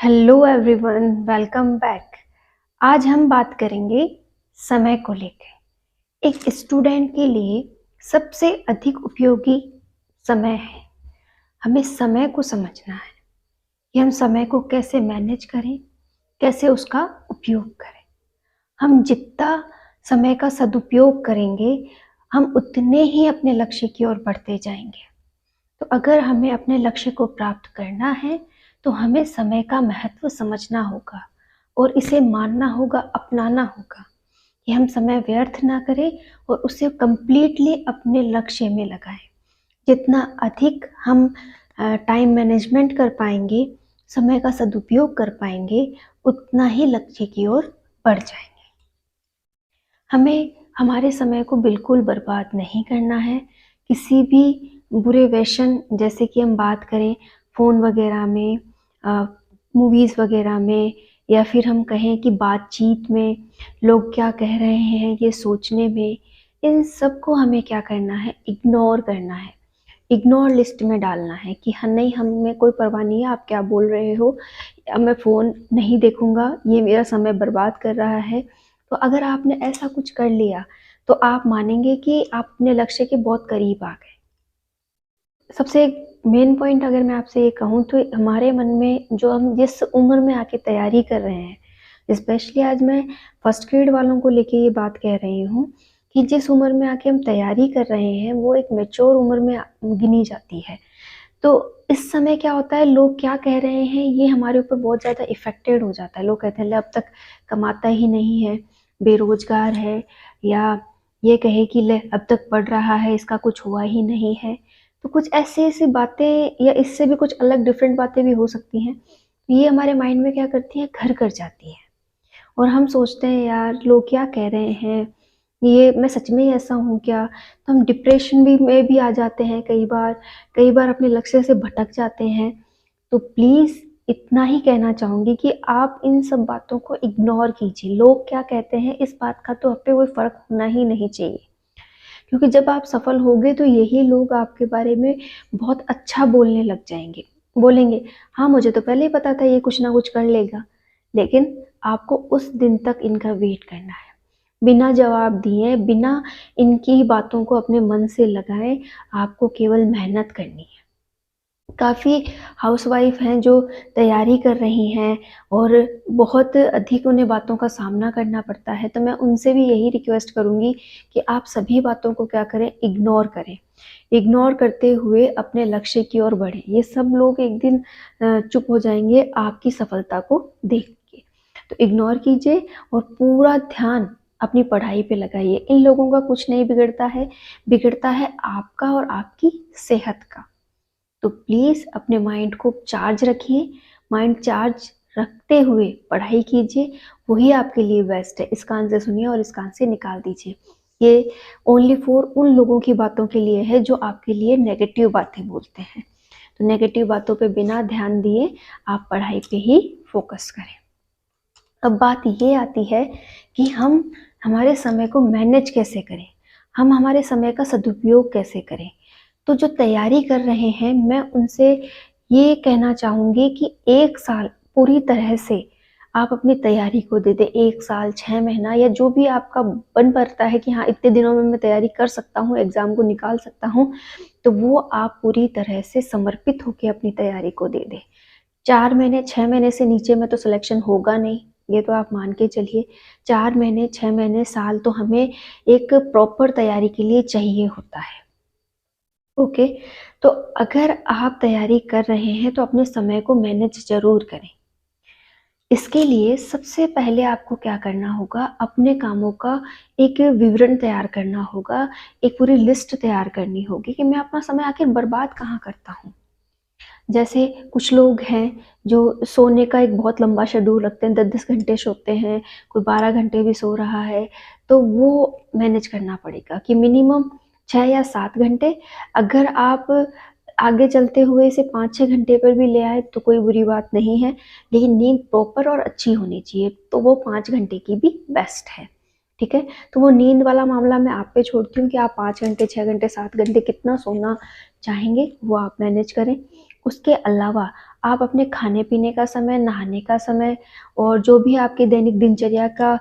Hello everyone, welcome back. आज हम बात करेंगे समय को लेकर। एक स्टूडेंट के लिए सबसे अधिक उपयोगी समय है। हमें समय को समझना है कि हम समय को कैसे मैनेज करें, कैसे उसका उपयोग करें। हम जितना समय का सदुपयोग करेंगे, हम उतने ही अपने लक्ष्य की ओर बढ़ते जाएंगे। तो अगर हमें अपने लक्ष्य को प्राप्त करना है तो हमें समय का महत्व समझना होगा और इसे मानना होगा, अपनाना होगा कि हम समय व्यर्थ ना करें और उसे कंप्लीटली अपने लक्ष्य में लगाएं। जितना अधिक हम टाइम मैनेजमेंट कर पाएंगे, समय का सदुपयोग कर पाएंगे, उतना ही लक्ष्य की ओर बढ़ जाएंगे। हमें हमारे समय को बिल्कुल बर्बाद नहीं करना है किसी भी बुरे व्यसन, जैसे कि हम बात करें फ़ोन वगैरह में, मूवीज़ वगैरह में, या फिर हम कहें कि बातचीत में लोग क्या कह रहे हैं ये सोचने में। इन सब को हमें क्या करना है, इग्नोर करना है। इग्नोर लिस्ट में डालना है कि हाँ नहीं, हमें कोई परवाह नहीं है आप क्या बोल रहे हो, अब मैं फ़ोन नहीं देखूंगा, ये मेरा समय बर्बाद कर रहा है। तो अगर आपने ऐसा कुछ कर लिया तो आप मानेंगे कि आप अपने लक्ष्य के बहुत करीब आ गए। सबसे मेन पॉइंट अगर मैं आपसे ये कहूँ तो हमारे मन में जो हम जिस उम्र में आके तैयारी कर रहे हैं, स्पेशली आज मैं फर्स्ट ग्रेड वालों को लेके ये बात कह रही हूँ कि जिस उम्र में आके हम तैयारी कर रहे हैं वो एक मैच्योर उम्र में गिनी जाती है। तो इस समय क्या होता है, लोग क्या कह रहे हैं ये हमारे ऊपर बहुत ज़्यादा इफेक्टेड हो जाता है। लोग कहते हैं ले अब तक कमाता ही नहीं है, बेरोजगार है, या ये कहे कि ले अब तक पढ़ रहा है, इसका कुछ हुआ ही नहीं है। तो कुछ ऐसी ऐसी बातें या इससे भी कुछ अलग डिफरेंट बातें भी हो सकती हैं। ये हमारे माइंड में क्या करती हैं, घर कर जाती हैं और हम सोचते हैं यार लोग क्या कह रहे हैं, ये मैं सच में ही ऐसा हूँ क्या। तो हम डिप्रेशन भी में भी आ जाते हैं, कई बार अपने लक्ष्य से भटक जाते हैं। तो प्लीज़ इतना ही कहना चाहूँगी कि आप इन सब बातों को इग्नोर कीजिए। लोग क्या कहते हैं इस बात का तो आप पे कोई फ़र्क होना ही नहीं चाहिए, क्योंकि जब आप सफल होगे तो यही लोग आपके बारे में बहुत अच्छा बोलने लग जाएंगे। बोलेंगे हाँ मुझे तो पहले ही पता था ये कुछ ना कुछ कर लेगा। लेकिन आपको उस दिन तक इनका वेट करना है, बिना जवाब दिए, बिना इनकी बातों को अपने मन से लगाए। आपको केवल मेहनत करनी है। काफ़ी हाउसवाइफ हैं जो तैयारी कर रही हैं और बहुत अधिक उन्हें बातों का सामना करना पड़ता है। तो मैं उनसे भी यही रिक्वेस्ट करूँगी कि आप सभी बातों को क्या करें, इग्नोर करें। इग्नोर करते हुए अपने लक्ष्य की ओर बढ़ें। ये सब लोग एक दिन चुप हो जाएंगे आपकी सफलता को देख के। तो इग्नोर कीजिए और पूरा ध्यान अपनी पढ़ाई पे लगाइए। इन लोगों का कुछ नहीं बिगड़ता है, बिगड़ता है आपका और आपकी सेहत का। तो प्लीज़ अपने माइंड को चार्ज रखिए। माइंड चार्ज रखते हुए पढ़ाई कीजिए, वही आपके लिए बेस्ट है। इस कान से सुनिए और इस कान से निकाल दीजिए। ये ओनली फॉर उन लोगों की बातों के लिए है जो आपके लिए नेगेटिव बातें बोलते हैं। तो नेगेटिव बातों पे बिना ध्यान दिए आप पढ़ाई पे ही फोकस करें। अब बात ये आती है कि हम हमारे समय को मैनेज कैसे करें, हम हमारे समय का सदुपयोग कैसे करें। तो जो तैयारी कर रहे हैं मैं उनसे ये कहना चाहूँगी कि 1 साल पूरी तरह से आप अपनी तैयारी को दे दें। 1 साल, 6 महीना या जो भी आपका बन पड़ता है कि हाँ इतने दिनों में मैं तैयारी कर सकता हूँ, एग्ज़ाम को निकाल सकता हूँ, तो वो आप पूरी तरह से समर्पित होकर अपनी तैयारी को दे दें। 4 महीने, 6 महीने से नीचे में तो सिलेक्शन होगा नहीं, ये तो आप मान के चलिए। 4 महीने, 6 महीने, साल तो हमें एक प्रॉपर तैयारी के लिए चाहिए होता है। ओके, तो अगर आप तैयारी कर रहे हैं तो अपने समय को मैनेज ज़रूर करें। इसके लिए सबसे पहले आपको क्या करना होगा, अपने कामों का एक विवरण तैयार करना होगा, एक पूरी लिस्ट तैयार करनी होगी कि मैं अपना समय आखिर बर्बाद कहाँ करता हूँ। जैसे कुछ लोग हैं जो सोने का एक बहुत लंबा शेड्यूल रखते हैं, 10-10 घंटे सोते हैं, कोई 12 घंटे भी सो रहा है। तो वो मैनेज करना पड़ेगा कि मिनिमम 6 या 7 घंटे। अगर आप आगे चलते हुए इसे 5-6 घंटे पर भी ले आए तो कोई बुरी बात नहीं है, लेकिन नींद प्रॉपर और अच्छी होनी चाहिए, तो वो 5 घंटे की भी बेस्ट है। ठीक है, तो वो नींद वाला मामला मैं आप पे छोड़ती हूँ कि आप 5 घंटे, 6 घंटे, 7 घंटे कितना सोना चाहेंगे वो आप मैनेज करें। उसके अलावा आप अपने खाने पीने का समय, नहाने का समय और जो भी आपके दैनिक दिनचर्या का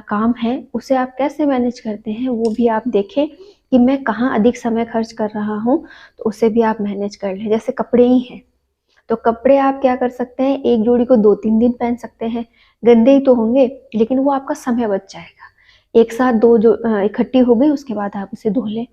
काम है उसे आप कैसे मैनेज करते हैं वो भी आप देखें कि मैं कहाँ अधिक समय खर्च कर रहा हूँ, तो उसे भी आप मैनेज कर लें। जैसे कपड़े ही हैं, तो कपड़े आप क्या कर सकते हैं, एक जोड़ी को 2-3 दिन पहन सकते हैं, गंदे ही तो होंगे लेकिन वो आपका समय बच जाएगा। एक साथ 2 जो इकट्ठी हो गई उसके बाद आप उसे धो लें,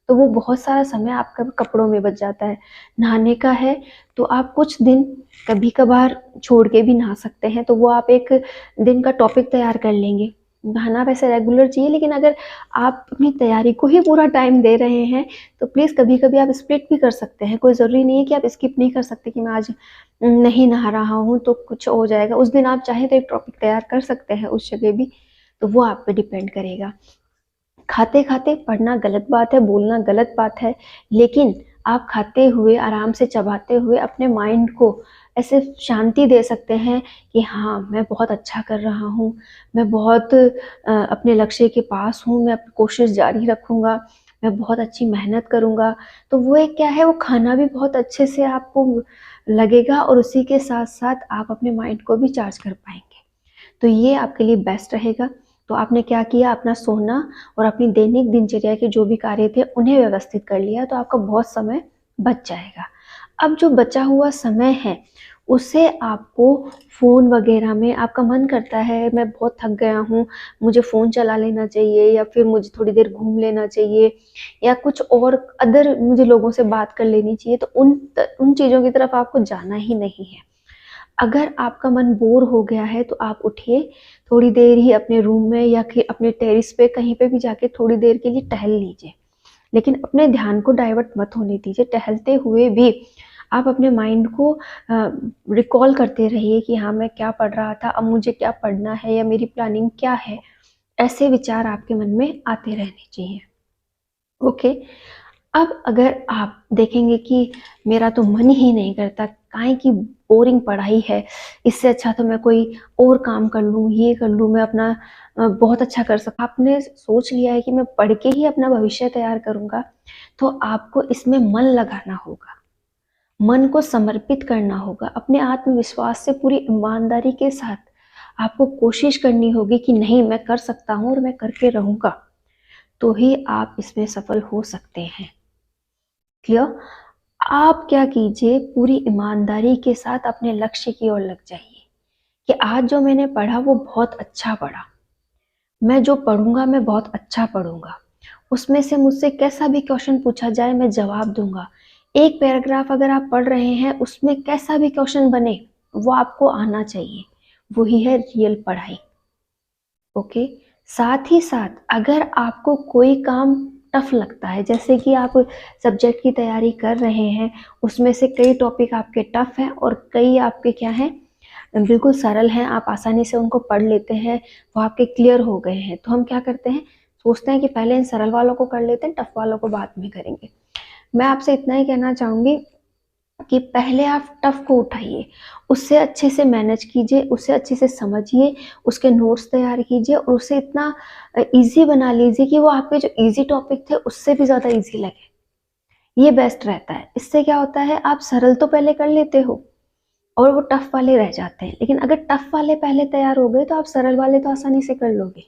तो वो बहुत सारा समय आपका कपड़ों में बच जाता है। नहाने का है तो आप कुछ दिन कभी-कभार छोड़ के भी नहा सकते हैं, तो वो आप एक दिन का टॉपिक तैयार कर लेंगे। नहाना वैसे रेगुलर चाहिए लेकिन अगर आप अपनी तैयारी को ही पूरा टाइम दे रहे हैं तो प्लीज़ कभी-कभी आप स्प्लिट भी कर सकते हैं। कोई ज़रूरी नहीं है कि आप स्किप नहीं कर सकते कि मैं आज नहीं नहा रहा हूँ तो कुछ हो जाएगा। उस दिन आप चाहें तो एक टॉपिक तैयार कर सकते हैं उस जगह भी, तो वो आप पे डिपेंड करेगा। खाते-खाते पढ़ना गलत बात है, बोलना गलत बात है, लेकिन आप खाते हुए, आराम से चबाते हुए अपने माइंड को ऐसे शांति दे सकते हैं कि हाँ, मैं बहुत अच्छा कर रहा हूँ, मैं बहुत अपने लक्ष्य के पास हूँ, मैं अपनी कोशिश जारी रखूँगा, मैं बहुत अच्छी मेहनत करूँगा। तो वो एक क्या है, वो खाना भी बहुत अच्छे से आपको लगेगा और उसी के साथ-साथ आप अपने माइंड को भी चार्ज कर पाएँगे। तो ये आपके लिए बेस्ट रहेगा। तो आपने क्या किया, अपना सोना और अपनी दैनिक दिनचर्या के जो भी कार्य थे उन्हें व्यवस्थित कर लिया, तो आपका बहुत समय बच जाएगा। अब जो बचा हुआ समय है उसे आपको फ़ोन वगैरह में आपका मन करता है मैं बहुत थक गया हूँ, मुझे फ़ोन चला लेना चाहिए या फिर मुझे थोड़ी देर घूम लेना चाहिए या कुछ और अदर मुझे लोगों से बात कर लेनी चाहिए, तो उन चीज़ों की तरफ आपको जाना ही नहीं है। अगर आपका मन बोर हो गया है तो आप उठिए, थोड़ी देर ही अपने रूम में या फिर अपने टेरेस पे कहीं पे भी जाके थोड़ी देर के लिए टहल लीजिए। लेकिन अपने ध्यान को डाइवर्ट मत होने दीजिए। टहलते हुए भी आप अपने माइंड को रिकॉल करते रहिए कि हाँ, मैं क्या पढ़ रहा था, अब मुझे क्या पढ़ना है या मेरी प्लानिंग क्या है। ऐसे विचार आपके मन में आते रहने चाहिए। ओके। अब अगर आप देखेंगे कि मेरा तो मन ही नहीं करता, काहे की बोरिंग पढ़ाई है, इससे अच्छा तो मैं कोई और काम कर लूँ, ये कर लूँ, मैं अपना बहुत अच्छा कर सकता, आपने सोच लिया है कि मैं पढ़ के ही अपना भविष्य तैयार करूँगा, तो आपको इसमें मन लगाना होगा, मन को समर्पित करना होगा, अपने आत्मविश्वास से पूरी ईमानदारी के साथ आपको कोशिश करनी होगी कि नहीं, मैं कर सकता हूँ और मैं करके रहूँगा, तो ही आप इसमें सफल हो सकते हैं। क्लियर? आप क्या कीजिए, पूरी ईमानदारी के साथ अपने लक्ष्य की ओर लग जाइए कि आज जो मैंने पढ़ा वो बहुत अच्छा पढ़ा, मैं जो पढ़ूंगा मैं बहुत अच्छा पढ़ूंगा, उसमें से मुझसे कैसा भी क्वेश्चन पूछा जाए मैं जवाब दूंगा। एक पैराग्राफ अगर आप पढ़ रहे हैं उसमें कैसा भी क्वेश्चन बने वो आपको आना चाहिए, वही है रियल पढ़ाई। ओके। साथ ही साथ अगर आपको कोई काम टफ लगता है, जैसे कि आप सब्जेक्ट की तैयारी कर रहे हैं, उसमें से कई टॉपिक आपके टफ हैं और कई आपके क्या हैं, बिल्कुल सरल हैं, आप आसानी से उनको पढ़ लेते हैं, वो आपके क्लियर हो गए हैं, तो हम क्या करते हैं, सोचते हैं कि पहले इन सरल वालों को कर लेते हैं, टफ वालों को बाद में करेंगे। मैं आपसे इतना ही कहना चाहूँगी कि पहले आप टफ को उठाइए, उससे अच्छे से मैनेज कीजिए, उसे अच्छे से समझिए, उसके नोट्स तैयार कीजिए और उसे इतना ईज़ी बना लीजिए कि वो आपके जो ईज़ी टॉपिक थे उससे भी ज़्यादा ईज़ी लगे। ये बेस्ट रहता है। इससे क्या होता है, आप सरल तो पहले कर लेते हो और वो टफ वाले रह जाते हैं, लेकिन अगर टफ वाले पहले तैयार हो गए तो आप सरल वाले तो आसानी से कर लोगे।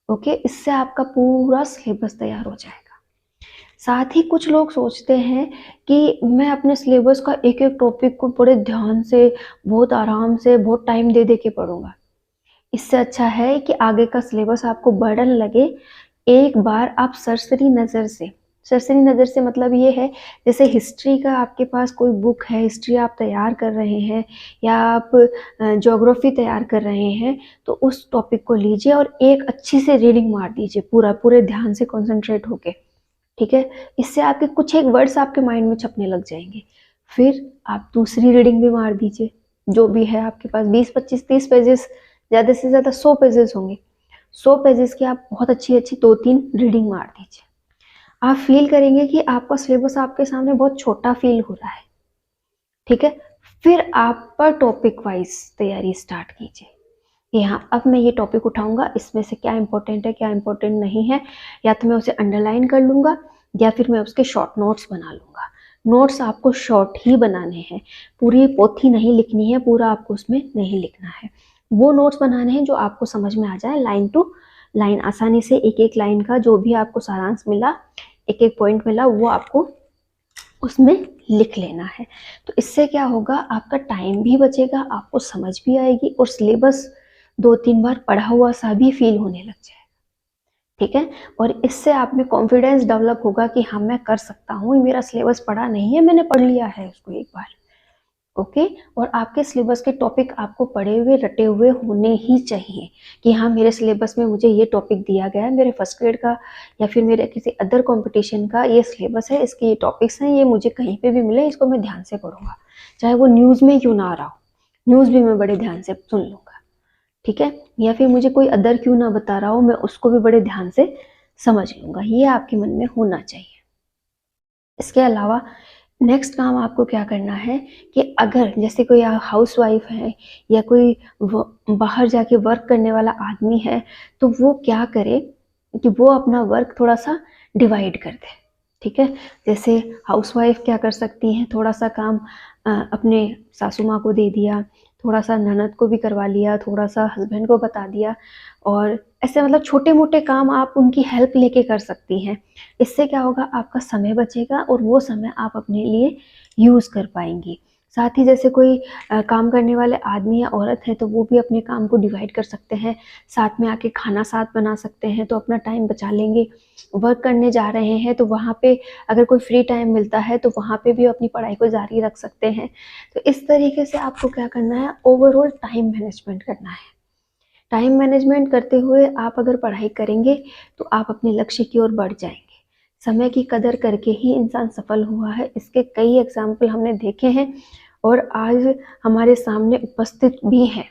ओके, इससे आपका पूरा सिलेबस तैयार हो जाएगा। साथ ही कुछ लोग सोचते हैं कि मैं अपने सिलेबस का एक-एक टॉपिक को बड़े ध्यान से, बहुत आराम से, बहुत टाइम दे-दे के पढ़ूँगा। इससे अच्छा है कि आगे का सिलेबस आपको बर्डन लगे, एक बार आप सरसरी नज़र से मतलब ये है, जैसे हिस्ट्री का आपके पास कोई बुक है, हिस्ट्री आप तैयार कर रहे हैं या आप ज्योग्राफी तैयार कर रहे हैं, तो उस टॉपिक को लीजिए और एक अच्छी से रीडिंग मार दीजिए, पूरे ध्यान से कॉन्संट्रेट होके। ठीक है? इससे आपके कुछ एक वर्ड्स आपके माइंड में छपने लग जाएँगे। फिर आप दूसरी रीडिंग भी मार दीजिए, जो भी है आपके पास 20, 25, 30 पेजेज़, ज़्यादा से ज़्यादा 100 पेजेज़ होंगे। 100 पेजेज़ की आप बहुत अच्छी-अच्छी 2-3 रीडिंग मार दीजिए। आप फ़ील करेंगे कि आपका सिलेबस आपके सामने बहुत छोटा फ़ील हो रहा है। ठीक है? फिर आप पर टॉपिक वाइज़ तैयारी स्टार्ट कीजिए कि हाँ, अब मैं ये टॉपिक उठाऊँगा, इसमें से क्या इम्पोर्टेंट है, क्या इम्पोर्टेंट नहीं है, या तो मैं उसे अंडरलाइन कर लूँगा या फिर मैं उसके शॉर्ट नोट्स बना लूँगा। नोट्स आपको शॉर्ट ही बनाने हैं, पूरी पोथी नहीं लिखनी है, पूरा आपको उसमें नहीं लिखना है। वो नोट्स बनाने हैं जो आपको समझ में आ जाए, लाइन टू लाइन, आसानी से एक एक लाइन का जो भी आपको सारांश मिला, एक एक पॉइंट मिला, वो आपको उसमें लिख लेना है। तो इससे क्या होगा, आपका टाइम भी बचेगा, आपको समझ भी आएगी और सिलेबस 2-3 बार पढ़ा हुआ सा भी फील होने लग जाएगा। ठीक है, और इससे आप में कॉन्फिडेंस डेवलप होगा कि हाँ मैं कर सकता हूँ, मेरा सिलेबस पढ़ा नहीं है, मैंने पढ़ लिया है उसको एक बार। ओके, और आपके सिलेबस के टॉपिक आपको पढ़े हुए रटे हुए होने ही चाहिए कि हाँ मेरे सिलेबस में मुझे ये टॉपिक दिया गया है, मेरे फर्स्ट ग्रेड का या फिर मेरे किसी अदर कंपटीशन का ये सिलेबस है, इसके ये टॉपिक्स हैं, ये मुझे कहीं पे भी मिले, इसको मैं ध्यान से पढ़ूंगा, चाहे वो न्यूज़ में क्यों ना आ रहा हो, न्यूज़ भी मैं बड़े ध्यान से सुन लूँगा। ठीक है, या फिर मुझे कोई अदर क्यों ना बता रहा हो, मैं उसको भी बड़े ध्यान से समझ लूँगा, ये आपके मन में होना चाहिए। इसके अलावा नेक्स्ट काम आपको क्या करना है कि अगर जैसे कोई हाउस वाइफ है या कोई बाहर जाके वर्क करने वाला आदमी है, तो वो क्या करे कि वो अपना वर्क थोड़ा सा डिवाइड कर दे। ठीक है, जैसे हाउस वाइफ क्या कर सकती हैं, थोड़ा सा काम अपने सासू माँ को दे दिया, थोड़ा सा ननद को भी करवा लिया, थोड़ा सा हस्बैंड को बता दिया, और ऐसे मतलब छोटे मोटे काम आप उनकी हेल्प लेके कर सकती हैं। इससे क्या होगा, आपका समय बचेगा और वो समय आप अपने लिए यूज़ कर पाएंगी। साथ ही जैसे कोई काम करने वाले आदमी या औरत है तो वो भी अपने काम को डिवाइड कर सकते हैं, साथ में आके खाना साथ बना सकते हैं, तो अपना टाइम बचा लेंगे। वर्क करने जा रहे हैं तो वहाँ पे अगर कोई फ्री टाइम मिलता है तो वहाँ पे भी अपनी पढ़ाई को जारी रख सकते हैं। तो इस तरीके से आपको क्या करना है, ओवरऑल टाइम मैनेजमेंट करना है। टाइम मैनेजमेंट करते हुए आप अगर पढ़ाई करेंगे तो आप अपने लक्ष्य की ओर बढ़ जाएंगे। समय की कदर करके ही इंसान सफल हुआ है, इसके कई एग्जाम्पल हमने देखे हैं और आज हमारे सामने उपस्थित भी हैं।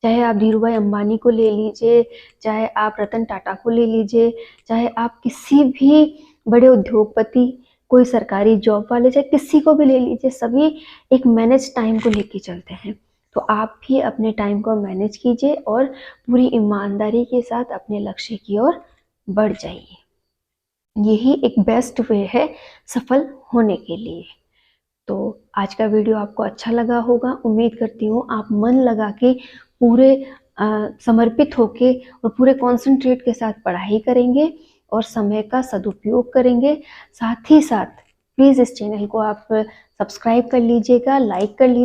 चाहे आप धीरूभाई अंबानी को ले लीजिए, चाहे आप रतन टाटा को ले लीजिए, चाहे आप किसी भी बड़े उद्योगपति, कोई सरकारी जॉब वाले, चाहे किसी को भी ले लीजिए, सभी एक मैनेज टाइम को लेके चलते हैं। तो आप भी अपने टाइम को मैनेज कीजिए और पूरी ईमानदारी के साथ अपने लक्ष्य की ओर बढ़ जाइए। यही एक बेस्ट वे है सफल होने के लिए। तो आज का वीडियो आपको अच्छा लगा होगा, उम्मीद करती हूँ आप मन लगा के पूरे समर्पित होके और पूरे कंसंट्रेट के साथ पढ़ाई करेंगे और समय का सदुपयोग करेंगे। साथ ही साथ प्लीज़ इस चैनल को आप सब्सक्राइब कर लीजिएगा, लाइक कर लीजिए।